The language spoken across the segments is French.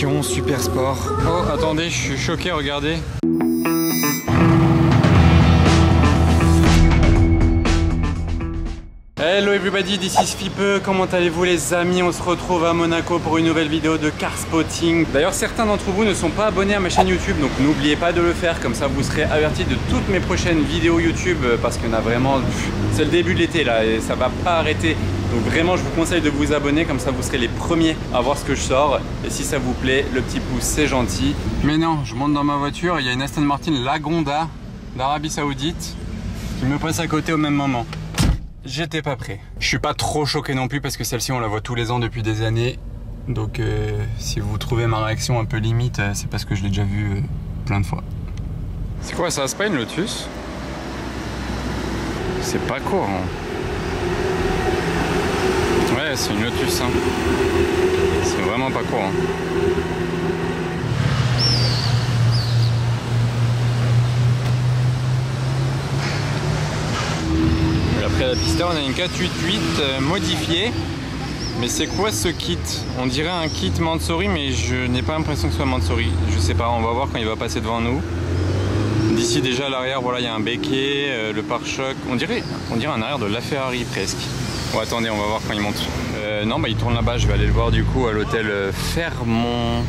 Chiron Super Sport. Oh, attendez, je suis choqué, regardez. Hello everybody, this is Fipe. Comment allez-vous les amis? On se retrouve à Monaco pour une nouvelle vidéo de car spotting. D'ailleurs certains d'entre vous ne sont pas abonnés à ma chaîne YouTube, donc n'oubliez pas de le faire, comme ça vous serez avertis de toutes mes prochaines vidéos YouTube, parce qu'il y en a vraiment, c'est le début de l'été là et ça va pas arrêter. Donc vraiment je vous conseille de vous abonner, comme ça vous serez les premiers à voir ce que je sors. Et si ça vous plaît, le petit pouce c'est gentil. Mais non, je monte dans ma voiture, il y a une Aston Martin Lagonda d'Arabie Saoudite qui me passe à côté au même moment. J'étais pas prêt. Je suis pas trop choqué non plus parce que celle-ci on la voit tous les ans depuis des années. Donc si vous trouvez ma réaction un peu limite, c'est parce que je l'ai déjà vue plein de fois. C'est quoi ça? C'est pas une Lotus? C'est pas courant. Ouais, c'est une Lotus. Hein. C'est vraiment pas courant. Après la pista, on a une 488 modifiée. Mais c'est quoi ce kit? On dirait un kit Mansory, mais je n'ai pas l'impression que ce soit Mansory. Je sais pas, on va voir quand il va passer devant nous. D'ici déjà à l'arrière, voilà, il y a un béquet, le pare-choc. On dirait un arrière de la Ferrari presque. Bon, attendez, on va voir quand il monte. Non, bah il tourne là-bas, je vais aller le voir du coup à l'hôtel Fermont.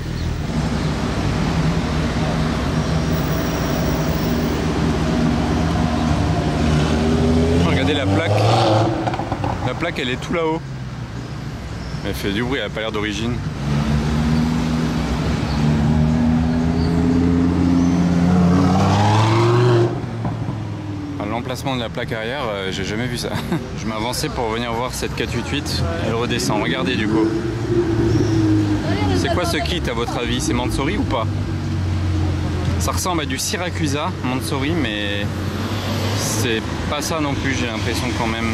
Regardez la plaque. La plaque, elle est tout là-haut. Elle fait du bruit, elle n'a pas l'air d'origine. L'emplacement de la plaque arrière, j'ai jamais vu ça. Je m'avançais pour venir voir cette 488. Elle redescend. Regardez du coup. C'est quoi ce kit à votre avis? C'est Mansory ou pas? Ça ressemble à du Siracusa Mansory, mais c'est pas ça non plus, j'ai l'impression quand même.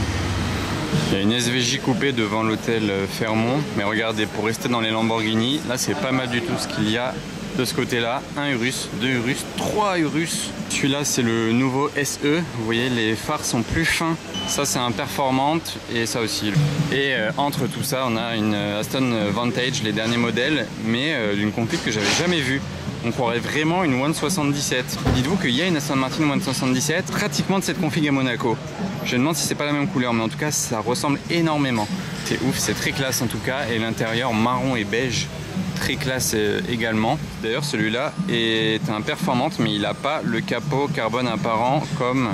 Il y a une SVJ coupée devant l'hôtel Fermont, mais regardez, pour rester dans les Lamborghini, là c'est pas mal du tout ce qu'il y a de ce côté-là. Un Urus, 2 Urus, 3 Urus. Celui-là c'est le nouveau SE, vous voyez les phares sont plus fins. Ça c'est un Performante et ça aussi. Et entre tout ça on a une Aston Vantage, les derniers modèles, mais d'une config que j'avais jamais vue. On croirait vraiment une 177. Dites-vous qu'il y a une Aston Martin 177 pratiquement de cette config à Monaco. Je me demande si c'est pas la même couleur, mais en tout cas ça ressemble énormément. C'est ouf, c'est très classe en tout cas, et l'intérieur marron et beige, très classe également. D'ailleurs celui-là est un Performante, mais il n'a pas le capot carbone apparent comme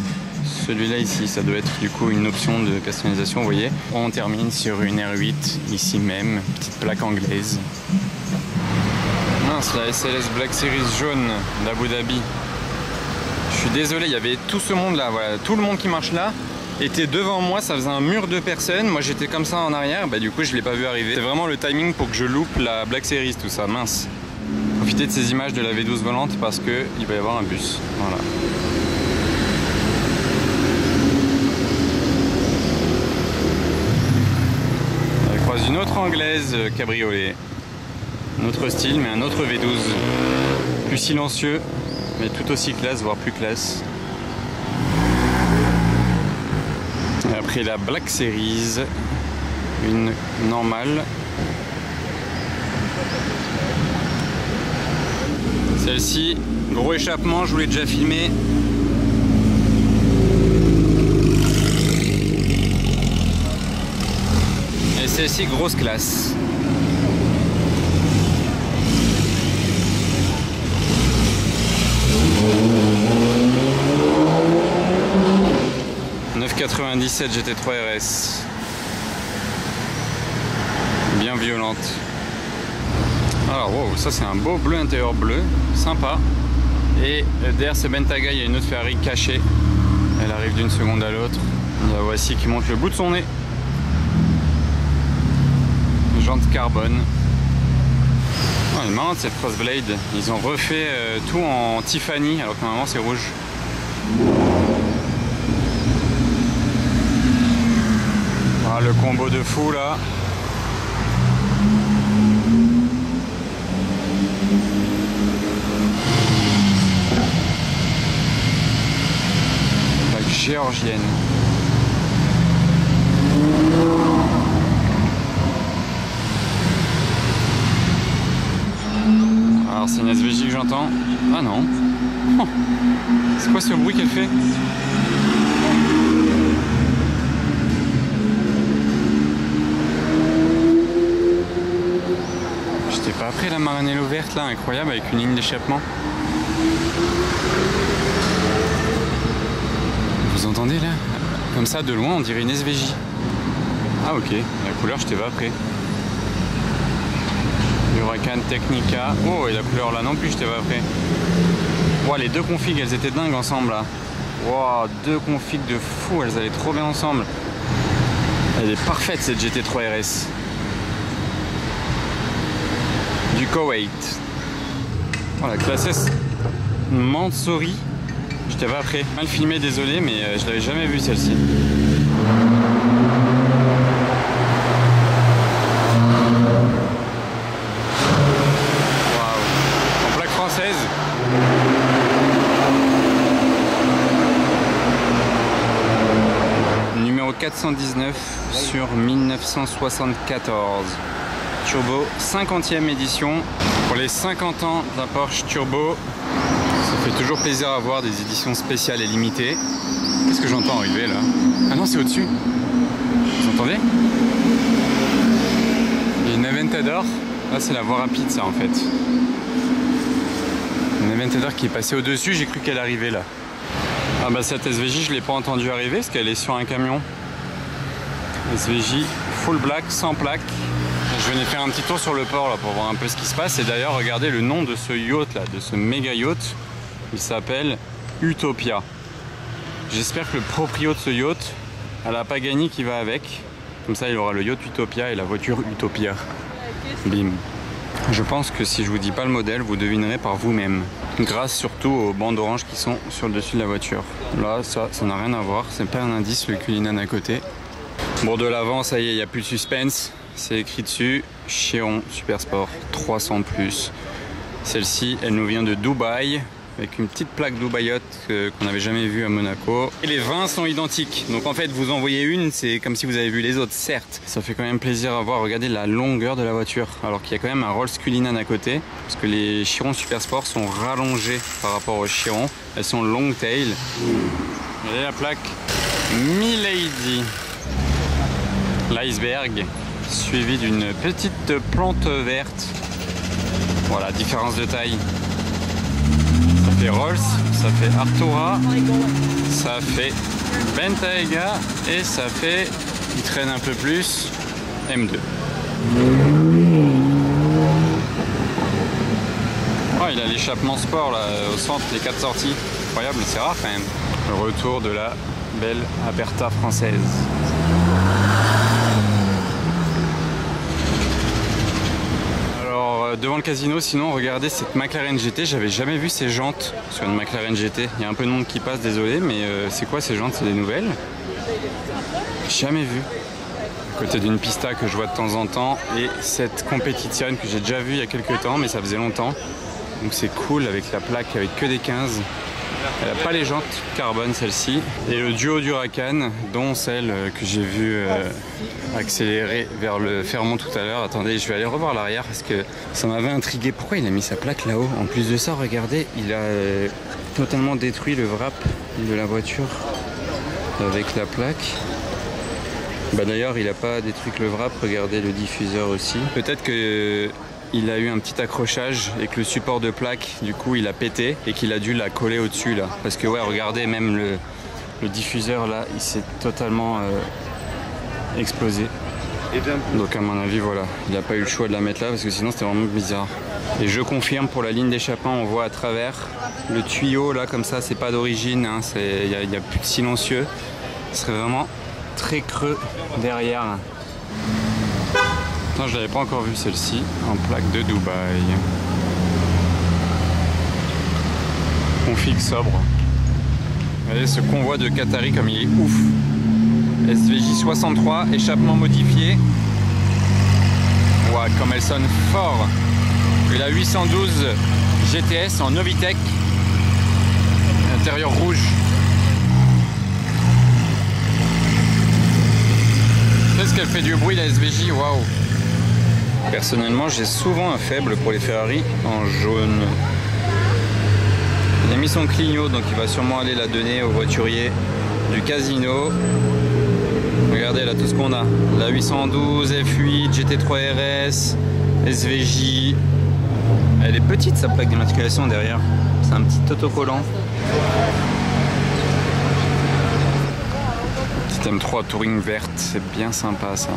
celui-là ici. Ça doit être du coup une option de customisation, vous voyez. On termine sur une R8 ici même, petite plaque anglaise. Mince, la SLS Black Series jaune d'Abu Dhabi. Je suis désolé, il y avait tout ce monde là, voilà, tout le monde qui marche là était devant moi, ça faisait un mur de personnes. Moi j'étais comme ça en arrière, bah du coup je l'ai pas vu arriver. C'est vraiment le timing pour que je loupe la Black Series, tout ça, mince. Profitez de ces images de la V12 volante parce que il va y avoir un bus. Voilà. On croise une autre anglaise cabriolet. Un autre style, mais un autre V12. Plus silencieux, mais tout aussi classe, voire plus classe. Et après la Black Series, une normale. Celle-ci, gros échappement, je vous l'ai déjà filmé. Et celle-ci, grosse classe. GT3 RS, bien violente. Alors wow, ça c'est un beau bleu intérieur bleu, sympa. Et derrière ce Bentayga, il y a une autre Ferrari cachée. Elle arrive d'une seconde à l'autre. La voici qui monte le bout de son nez. Jante carbone. Oh, elle est marrante cette Crossblade. Ils ont refait tout en Tiffany alors que normalement c'est rouge. Ah, le combo de fou là. La géorgienne. une SVJ que j'entends. Ah non. Oh. C'est quoi ce bruit qu'elle fait? J'étais pas après la Maranello verte là, incroyable, avec une ligne d'échappement. Vous entendez là? Comme ça de loin on dirait une SVJ. Ah ok, la couleur j'étais pas après. Huracan Technica. Oh, et la couleur là non plus j'étais pas après. Wow, les deux configs elles étaient dingues ensemble là. Wow, deux configs de fou, elles allaient trop bien ensemble. Elle est parfaite cette GT3 RS. Du Koweït. Oh, la classe S Mansory. J'étais pas prêt. Mal filmé, désolé, mais je l'avais jamais vue celle-ci. Waouh. En plaque française. Numéro 419 sur 1974. Turbo 50e édition. Pour les 50 ans de la Porsche Turbo, ça fait toujours plaisir à voir des éditions spéciales et limitées. Qu'est-ce que j'entends arriver là? Ah non, c'est au-dessus. Vous entendez? Il y a une Aventador. Là, c'est la voie rapide, ça en fait. Une Aventador qui est passée au-dessus, j'ai cru qu'elle arrivait là. Ah bah cette SVJ, je ne l'ai pas entendue arriver parce qu'elle est sur un camion. SVJ full black, sans plaque. Je venais faire un petit tour sur le port là pour voir un peu ce qui se passe. Et d'ailleurs, regardez le nom de ce yacht là, de ce méga yacht. Il s'appelle Utopia. J'espère que le proprio de ce yacht a la Pagani qui va avec. Comme ça, il aura le yacht Utopia et la voiture Utopia. Bim. Je pense que si je vous dis pas le modèle, vous devinerez par vous-même. Grâce surtout aux bandes oranges qui sont sur le dessus de la voiture. Là, ça n'a rien à voir. C'est pas un indice, le Cullinan à côté. Bon, de l'avant, ça y est, il n'y a plus de suspense. C'est écrit dessus, Chiron Supersport 300+. Celle-ci, elle nous vient de Dubaï, avec une petite plaque Dubaïote qu'on n'avait jamais vue à Monaco. Et les 20 sont identiques. Donc en fait, vous en voyez une, c'est comme si vous avez vu les autres, certes. Ça fait quand même plaisir à voir. Regardez la longueur de la voiture. Alors qu'il y a quand même un Rolls Cullinan à côté. Parce que les Chiron Supersport sont rallongés par rapport aux Chiron. Elles sont long tail. Regardez la plaque Milady. L'iceberg, suivi d'une petite plante verte. Voilà, différence de taille. Ça fait Rolls, ça fait Artura, ça fait Bentayga et ça fait, il traîne un peu plus, M2. Oh, il a l'échappement sport là, au centre, les 4 sorties. Incroyable, c'est rare quand même. Le retour de la belle Aperta française. Devant le casino, sinon regardez cette McLaren GT, j'avais jamais vu ces jantes sur une McLaren GT. Il y a un peu de monde qui passe, désolé, mais c'est quoi ces jantes? C'est des nouvelles? Jamais vu. À côté d'une pista que je vois de temps en temps et cette Competition que j'ai déjà vue il y a quelques temps, mais ça faisait longtemps. Donc c'est cool avec la plaque avec que des 15. Elle n'a pas les jantes carbone celle-ci. Et le duo d'Huracan, dont celle que j'ai vue accélérer vers le Fairmont tout à l'heure. Attendez, je vais aller revoir l'arrière parce que ça m'avait intrigué. Pourquoi il a mis sa plaque là-haut? En plus de ça, regardez, il a totalement détruit le wrap de la voiture avec la plaque. Bah d'ailleurs, il n'a pas détruit que le wrap, regardez le diffuseur aussi. Peut-être que il a eu un petit accrochage et que le support de plaque, du coup, il a pété et qu'il a dû la coller au-dessus là. Parce que ouais, regardez, même le diffuseur là, il s'est totalement explosé. Donc à mon avis, voilà, il n'a pas eu le choix de la mettre là parce que sinon c'était vraiment bizarre. Et je confirme, pour la ligne d'échappement, on voit à travers le tuyau là, comme ça, c'est pas d'origine, hein, il y a plus de silencieux. Ce serait vraiment très creux derrière. Non, je l'avais pas encore vu celle-ci, en plaque de Dubaï. Config sobre. Regardez ce convoi de Qatari comme il est ouf. SVJ 63, échappement modifié. Ouah, comme elle sonne fort. Et la 812 GTS en Novitec. Intérieur rouge. Qu'est-ce qu'elle fait du bruit la SVJ, waouh. Personnellement, j'ai souvent un faible pour les Ferrari en jaune. Il a mis son clignot, donc il va sûrement aller la donner au voiturier du casino. Regardez là tout ce qu'on a. La 812, F8, GT3 RS, SVJ. Elle est petite sa plaque d'immatriculation derrière. C'est un petit autocollant. Système 3 Touring verte, c'est bien sympa ça.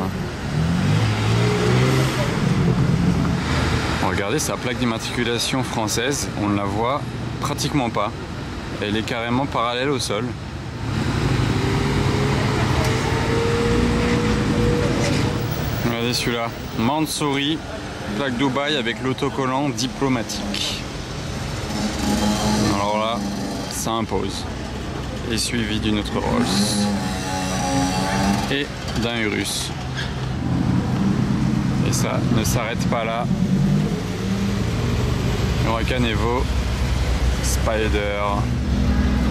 Regardez sa plaque d'immatriculation française, on ne la voit pratiquement pas. Elle est carrément parallèle au sol. Regardez celui-là, Mansouri, plaque Dubaï avec l'autocollant diplomatique. Alors là, ça impose. Et suivi d'une autre Rolls. Et d'un Urus. Et ça ne s'arrête pas là. Huracan Evo, Spider.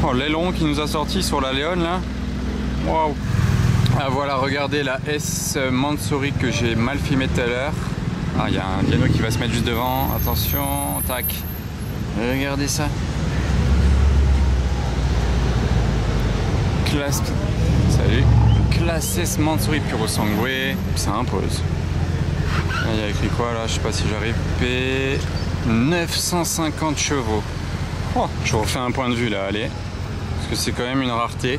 Oh, l'aileron qui nous a sorti sur la Léon là. Waouh. Ah voilà, regardez la S Mansouri que j'ai mal filmé tout à l'heure. Ah, il y a un piano qui va se mettre juste devant. Attention, tac. Regardez ça. Classe. Salut. Classe S Mansouri Puro Sangue. Ça impose. Il y a écrit quoi là? Je sais pas si j'arrive. P 950 chevaux. Oh, je refais un point de vue là, allez. Parce que c'est quand même une rareté.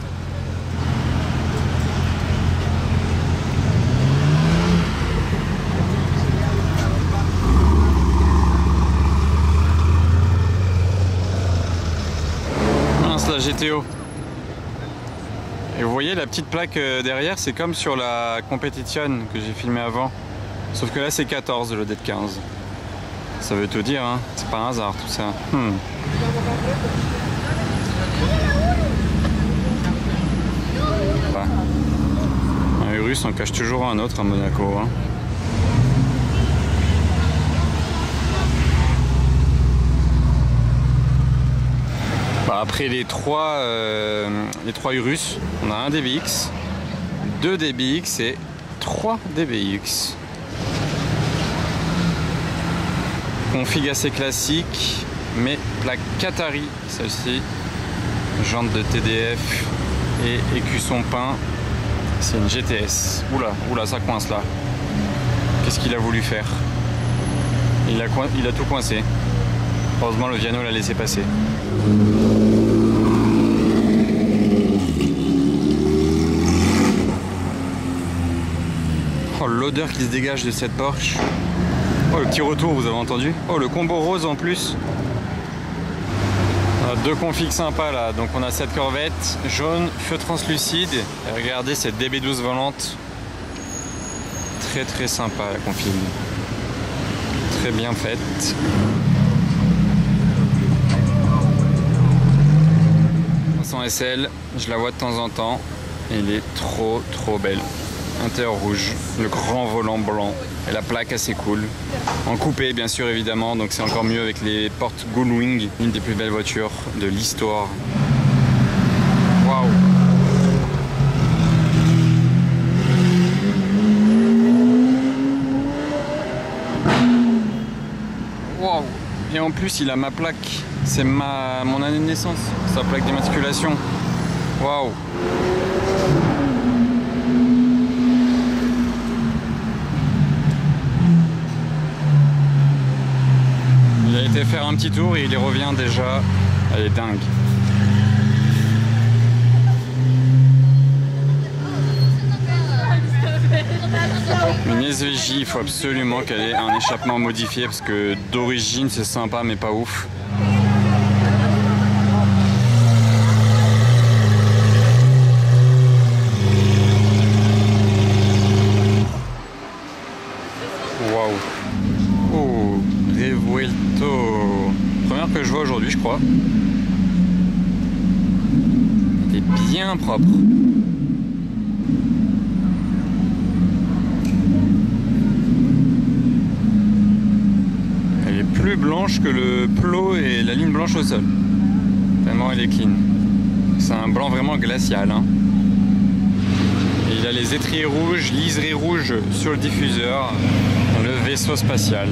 Mince la GTO. Et vous voyez la petite plaque derrière, c'est comme sur la Competition que j'ai filmé avant. Sauf que là c'est 14 le DET 15. Ça veut tout dire, hein. C'est pas un hasard tout ça. Bah. Un Urus on cache toujours un autre à Monaco. Hein. Bah, après les trois Urus, on a un DBX, 2 DBX et 3 DBX. Config assez classique, mais plaque Qatari, celle-ci, jante de TDF et écusson peint, c'est une GTS. Oula, oula, ça coince là. Qu'est-ce qu'il a voulu faire? Il a tout coincé. Heureusement, le Viano l'a laissé passer. Oh, l'odeur qui se dégage de cette Porsche. Oh, le petit retour, vous avez entendu? Oh, le combo rose en plus. On a 2 configs sympas là. Donc on a cette Corvette jaune, feu translucide. Et regardez cette DB12 volante. Très très sympa la config. Très bien faite. SL, je la vois de temps en temps. Elle est trop belle. Intérieur rouge, le grand volant blanc et la plaque assez cool. En coupé bien sûr évidemment, donc c'est encore mieux avec les portes Gullwing, une des plus belles voitures de l'histoire. Waouh! Waouh! Et en plus il a ma plaque, c'est mon année de naissance, sa plaque d'immatriculation. Waouh! Il a été faire un petit tour et il y revient déjà. Elle est dingue. Une SVJ, il faut absolument qu'elle ait un échappement modifié parce que d'origine c'est sympa mais pas ouf. Waouh. Oh, Revuelto. Première que je vois aujourd'hui je crois. Elle est bien propre. Plus blanche que le plot et la ligne blanche au sol. Tellement elle est clean. C'est un blanc vraiment glacial. Hein. Et il a les étriers rouges, liserés rouges sur le diffuseur. Le vaisseau spatial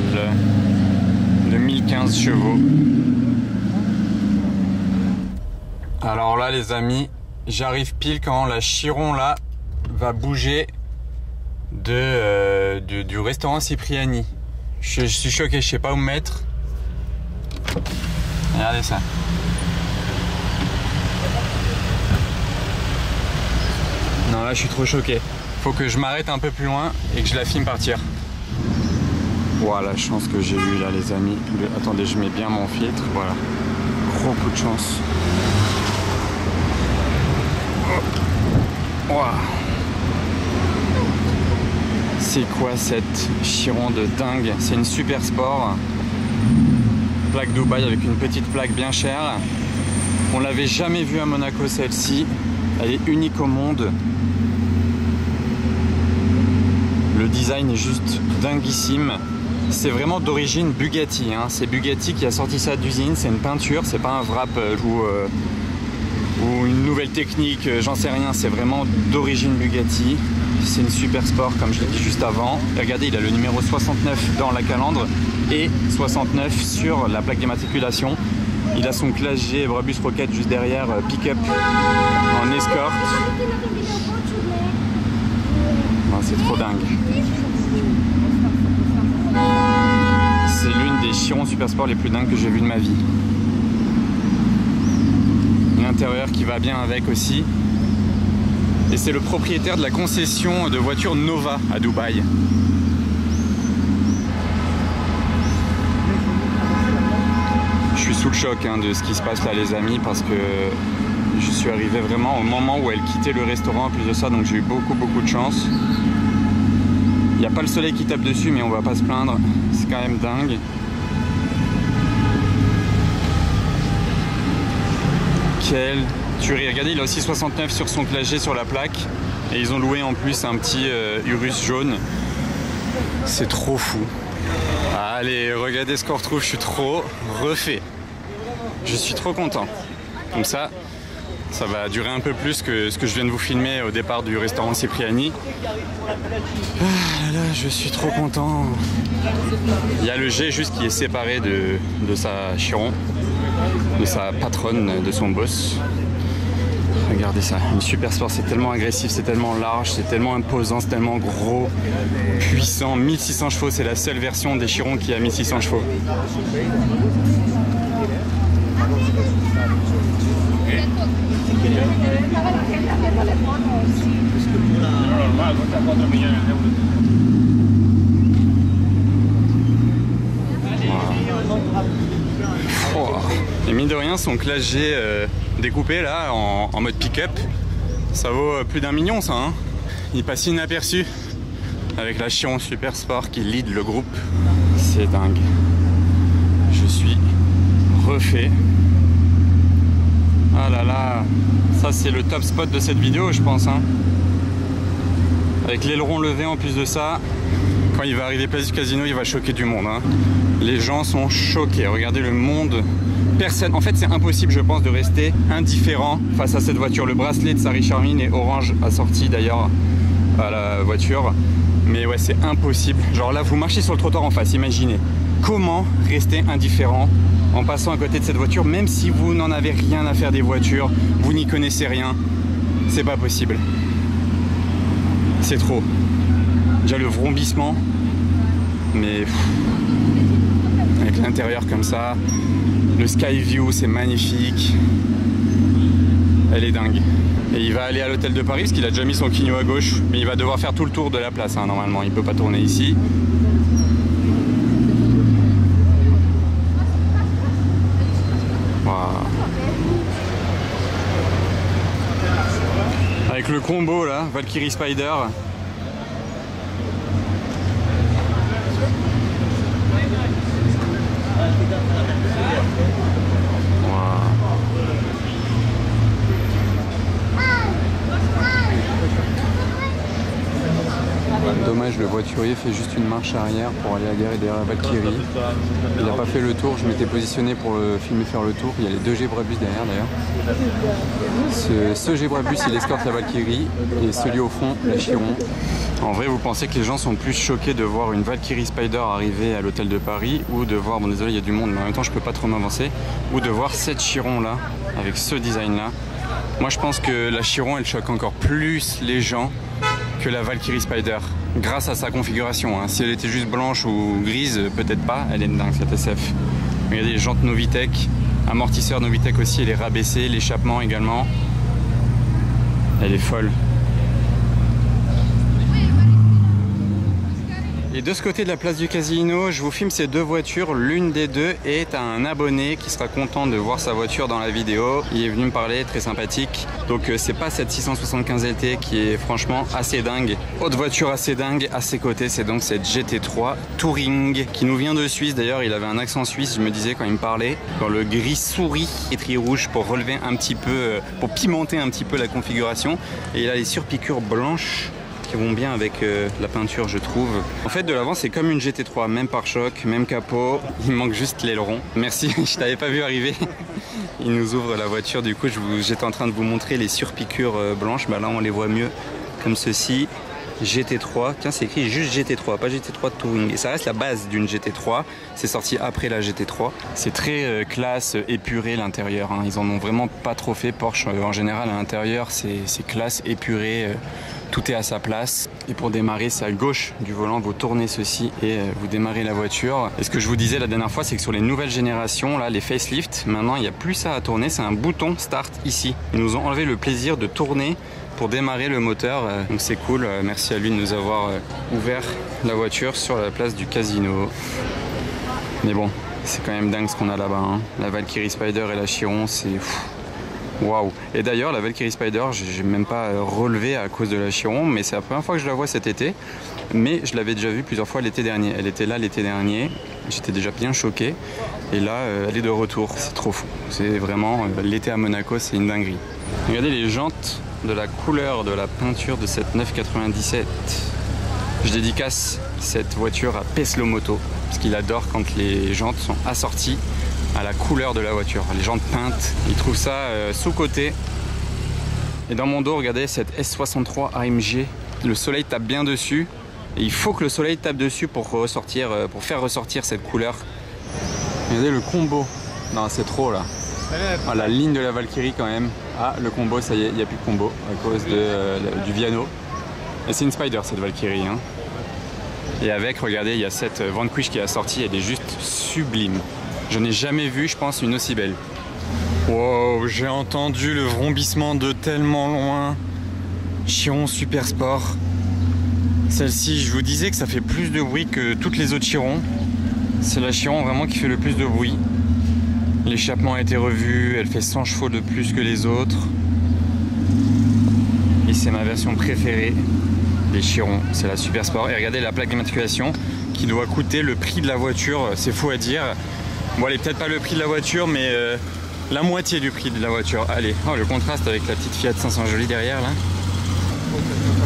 de 1015 chevaux. Alors là les amis, j'arrive pile quand la Chiron là va bouger du restaurant Cipriani. Je suis choqué, je sais pas où me mettre. Regardez ça. Non là je suis trop choqué. Faut que je m'arrête un peu plus loin et que je la filme partir. Voilà la chance que j'ai eue là les amis. Attendez, je mets bien mon filtre. Voilà. Gros coup de chance. Wow. C'est quoi cette Chiron de dingue? C'est une super sport. Plaque Dubaï avec une petite plaque bien chère. On l'avait jamais vue à Monaco celle-ci. Elle est unique au monde. Le design est juste dinguissime. C'est vraiment d'origine Bugatti. Hein. C'est Bugatti qui a sorti ça d'usine. C'est une peinture, c'est pas un wrap ou une nouvelle technique, j'en sais rien. C'est vraiment d'origine Bugatti. C'est une super sport comme je l'ai dit juste avant. Et regardez, il a le numéro 69 dans la calandre et 69 sur la plaque d'immatriculation. Il a son classe G Brabus Rocket juste derrière, pick-up en escorte. Oh, c'est trop dingue. C'est l'une des Chiron Super Sport les plus dingues que j'ai vues de ma vie. L'intérieur qui va bien avec aussi. Et c'est le propriétaire de la concession de voitures Nova à Dubaï. Je suis sous le choc hein, de ce qui se passe là les amis, parce que je suis arrivé vraiment au moment où elle quittait le restaurant en plus de ça, donc j'ai eu beaucoup de chance. Il n'y a pas le soleil qui tape dessus mais on va pas se plaindre, c'est quand même dingue. Quelle tuerie, regardez il a aussi 69 sur son classe G sur la plaque et ils ont loué en plus un petit Urus jaune. C'est trop fou. Allez, regardez ce qu'on retrouve, je suis trop refait. Je suis trop content. Comme ça va durer un peu plus que ce que je viens de vous filmer au départ du restaurant Cipriani. Ah là, je suis trop content. Il y a le G juste qui est séparé de sa Chiron, de sa patronne, de son boss. Regardez ça, une super sport, c'est tellement agressif, c'est tellement large, c'est tellement imposant, c'est tellement gros, puissant. 1600 chevaux, c'est la seule version des Chiron qui a 1600 chevaux. Oh. Et mine de rien, son classe G découpé là en mode pick-up, ça vaut plus d'1 million ça. Hein. Il passe inaperçu avec la Chiron Super Sport qui lead le groupe. C'est dingue. Je suis refait. Ah là là, ça c'est le top spot de cette vidéo je pense. Hein. Avec l'aileron levé en plus de ça, quand il va arriver place du casino, il va choquer du monde. Hein. Les gens sont choqués, regardez le monde. Personne, en fait c'est impossible je pense de rester indifférent face à cette voiture. Le bracelet de Sari Charmine est orange assorti d'ailleurs à la voiture. Mais ouais c'est impossible. Genre là vous marchez sur le trottoir en face, imaginez. Comment rester indifférent en passant à côté de cette voiture, même si vous n'en avez rien à faire des voitures, vous n'y connaissez rien, c'est pas possible. C'est trop. Déjà le vrombissement, mais avec l'intérieur comme ça, le sky view c'est magnifique. Elle est dingue. Et il va aller à l'hôtel de Paris parce qu'il a déjà mis son quignon à gauche, mais il va devoir faire tout le tour de la place hein, normalement, il peut pas tourner ici. Avec le combo là, Valkyrie Spider. Dommage dommage, le voiturier fait juste une marche arrière pour aller à la gare derrière la Valkyrie. Il n'a pas fait le tour, je m'étais positionné pour le filmer faire le tour. Il y a les deux Gebrabus derrière d'ailleurs. Ce Gebrabus il escorte la Valkyrie et celui au fond la Chiron. En vrai, vous pensez que les gens sont plus choqués de voir une Valkyrie Spider arriver à l'hôtel de Paris ou de voir, bon désolé il y a du monde mais en même temps je peux pas trop m'avancer, ou de voir cette Chiron là avec ce design là. Moi je pense que la Chiron elle choque encore plus les gens que la Valkyrie Spider grâce à sa configuration. Hein. Si elle était juste blanche ou grise, peut-être pas, elle est dingue cette SF. Regardez les jantes Novitec, amortisseur Novitec aussi, elle est rabaissée, l'échappement également. Elle est folle. Et de ce côté de la place du Casino, je vous filme ces deux voitures. L'une des deux est un abonné qui sera content de voir sa voiture dans la vidéo. Il est venu me parler, très sympathique. Donc c'est pas cette 675 LT qui est franchement assez dingue. Autre voiture assez dingue à ses côtés, c'est donc cette GT3 Touring qui nous vient de Suisse. D'ailleurs, il avait un accent suisse, je me disais quand il me parlait. Dans le gris souris et tri rouge pour relever un petit peu, pour pimenter un petit peu la configuration. Et il a les surpiqûres blanches qui vont bien avec la peinture je trouve. En fait de l'avant c'est comme une GT3, même pare-choc, même capot, il manque juste l'aileron. Merci, je t'avais pas vu arriver. Il nous ouvre la voiture, du coup j'étais en train de vous montrer les surpiqûres blanches, bah là on les voit mieux comme ceci. GT3, tiens c'est écrit juste GT3, pas GT3 Touring. Et ça reste la base d'une GT3, c'est sorti après la GT3. C'est très classe, épuré l'intérieur, hein. Ils en ont vraiment pas trop fait. Porsche en général à l'intérieur c'est classe, épuré, tout est à sa place. Et pour démarrer c'est à gauche du volant, vous tournez ceci et vous démarrez la voiture. Et ce que je vous disais la dernière fois c'est que sur les nouvelles générations, là les facelift, maintenant il n'y a plus ça à tourner, c'est un bouton start ici. Ils nous ont enlevé le plaisir de tourner pour démarrer le moteur, donc c'est cool. Merci à lui de nous avoir ouvert la voiture sur la place du Casino. Mais bon, c'est quand même dingue ce qu'on a là-bas, hein. La Valkyrie Spider et la Chiron, c'est waouh. Et d'ailleurs la Valkyrie Spider, j'ai même pas relevé à cause de la Chiron, mais c'est la première fois que je la vois cet été. Mais je l'avais déjà vue plusieurs fois l'été dernier. Elle était là l'été dernier, j'étais déjà bien choqué. Et là, elle est de retour. C'est trop fou. C'est vraiment l'été à Monaco, c'est une dinguerie. Regardez les jantes de la couleur de la peinture de cette 997. Je dédicace cette voiture à Peslo Moto parce qu'il adore quand les jantes sont assorties à la couleur de la voiture, les jantes peintes. Il trouve ça sous-côté. Et dans mon dos, regardez cette S63 AMG. Le soleil tape bien dessus et il faut que le soleil tape dessus pour faire ressortir cette couleur. Regardez le combo. Non, c'est trop là. Ah, la ligne de la Valkyrie quand même. Ah, le combo, ça y est, il n'y a plus de combo à cause du Viano. Et c'est une Spider cette Valkyrie, hein. Et avec, regardez, il y a cette Vanquish qui est sortie, elle est juste sublime. Je n'ai jamais vu, je pense, une aussi belle. Wow, j'ai entendu le vrombissement de tellement loin. Chiron Super Sport. Celle-ci, je vous disais que ça fait plus de bruit que toutes les autres Chirons. C'est la Chiron vraiment qui fait le plus de bruit. L'échappement a été revu, elle fait 100 chevaux de plus que les autres. Et c'est ma version préférée des Chirons, c'est la Super Sport. Et regardez la plaque d'immatriculation qui doit coûter le prix de la voiture, c'est fou à dire. Bon, elle est peut-être pas le prix de la voiture, mais la moitié du prix de la voiture. Allez, oh, le contraste avec la petite Fiat 500 jolie derrière là.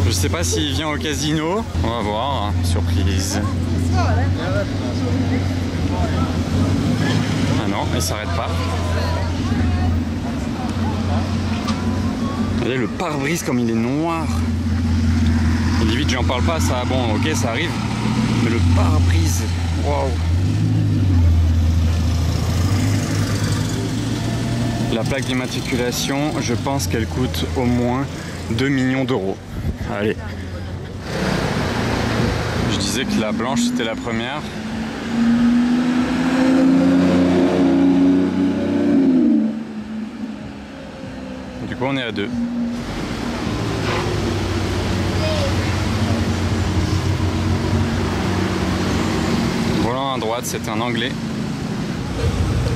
Je sais pas s'il vient au Casino, on va voir, hein. Surprise. Ah non, il s'arrête pas. Regardez le pare-brise comme il est noir. Et limite j'en parle pas, ça, bon ok ça arrive. Mais le pare-brise, waouh. La plaque d'immatriculation, je pense qu'elle coûte au moins 2 millions d'euros. Allez. Je disais que la blanche c'était la première. Du coup on est à 2. Volant à droite, c'est un anglais.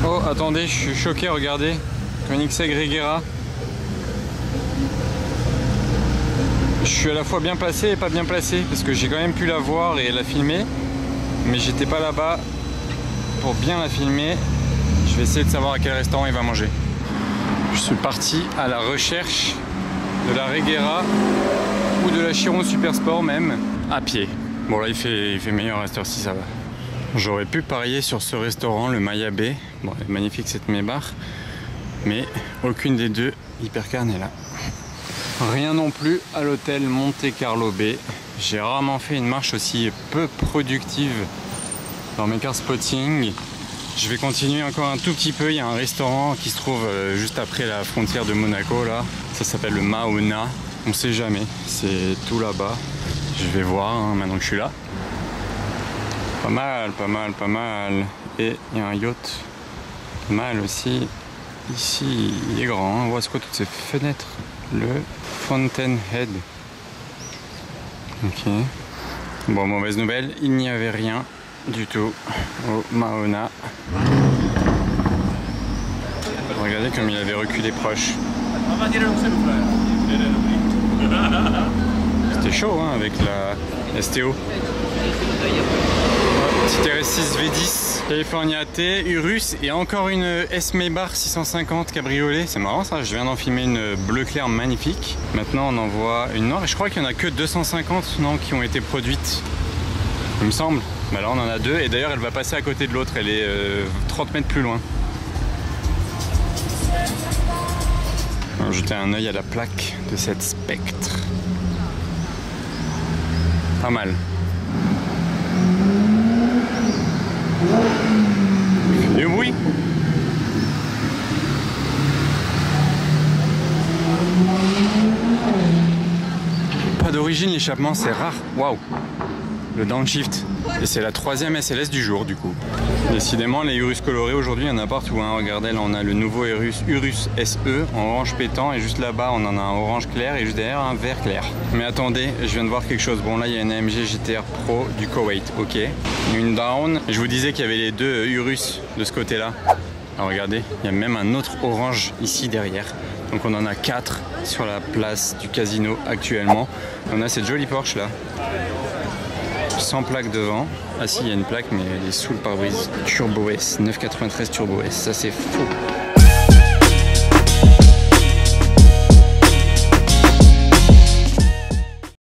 Oh attendez, je suis choqué, regardez. Koenigsegg Regera. Je suis à la fois bien placé et pas bien placé parce que j'ai quand même pu la voir et la filmer, mais j'étais pas là-bas pour bien la filmer. Je vais essayer de savoir à quel restaurant il va manger. Je suis parti à la recherche de la Regera ou de la Chiron Super Sport même à pied. Bon là il fait meilleur à cette heure-ci, ça va. J'aurais pu parier sur ce restaurant, le Maya Bay. Bon, elle est magnifique cette Meibar, mais aucune des deux Hypercar n'est là. Rien non plus à l'hôtel Monte Carlo Bay. J'ai rarement fait une marche aussi peu productive dans mes car spotting. Je vais continuer encore un tout petit peu. Il y a un restaurant qui se trouve juste après la frontière de Monaco là. Ça s'appelle le Maona. On sait jamais, c'est tout là-bas. Je vais voir hein, maintenant que je suis là. Pas mal, pas mal, pas mal. Et il y a un yacht. Pas mal aussi. Ici, il est grand. Hein. On voit c'est quoi toutes ces fenêtres. Le Fountainhead. Ok. Bon, mauvaise nouvelle, il n'y avait rien du tout au Maona. Regardez comme il avait reculé proche. C'était chaud hein, avec la STO. Petit RS6 V10, California T, Urus et encore une S Meibar 650 cabriolet. C'est marrant ça, je viens d'en filmer une bleu clair magnifique. Maintenant on en voit une noire et je crois qu'il n'y en a que 250 non, qui ont été produites. Il me semble. Bah là on en a deux et d'ailleurs elle va passer à côté de l'autre, elle est 30 mètres plus loin. On va jeter un œil à la plaque de cette Spectre. Pas mal. Du bruit. Pas d'origine l'échappement, c'est rare. Waouh. Le downshift. Et c'est la 3e SLS du jour du coup. Décidément les Urus colorés aujourd'hui il y en a partout hein. Regardez là on a le nouveau Urus SE en orange pétant et juste là-bas on en a un orange clair et juste derrière un vert clair. Mais attendez, je viens de voir quelque chose. Bon là il y a une AMG GTR Pro du Koweït, ok. Une down. Je vous disais qu'il y avait les deux Urus de ce côté là. Alors regardez, il y a même un autre orange ici derrière. Donc on en a 4 sur la place du casino actuellement. On a cette jolie Porsche là. Sans plaque devant. Ah si, il y a une plaque mais elle est sous le pare-brise. Turbo S, 993 Turbo S, ça c'est faux.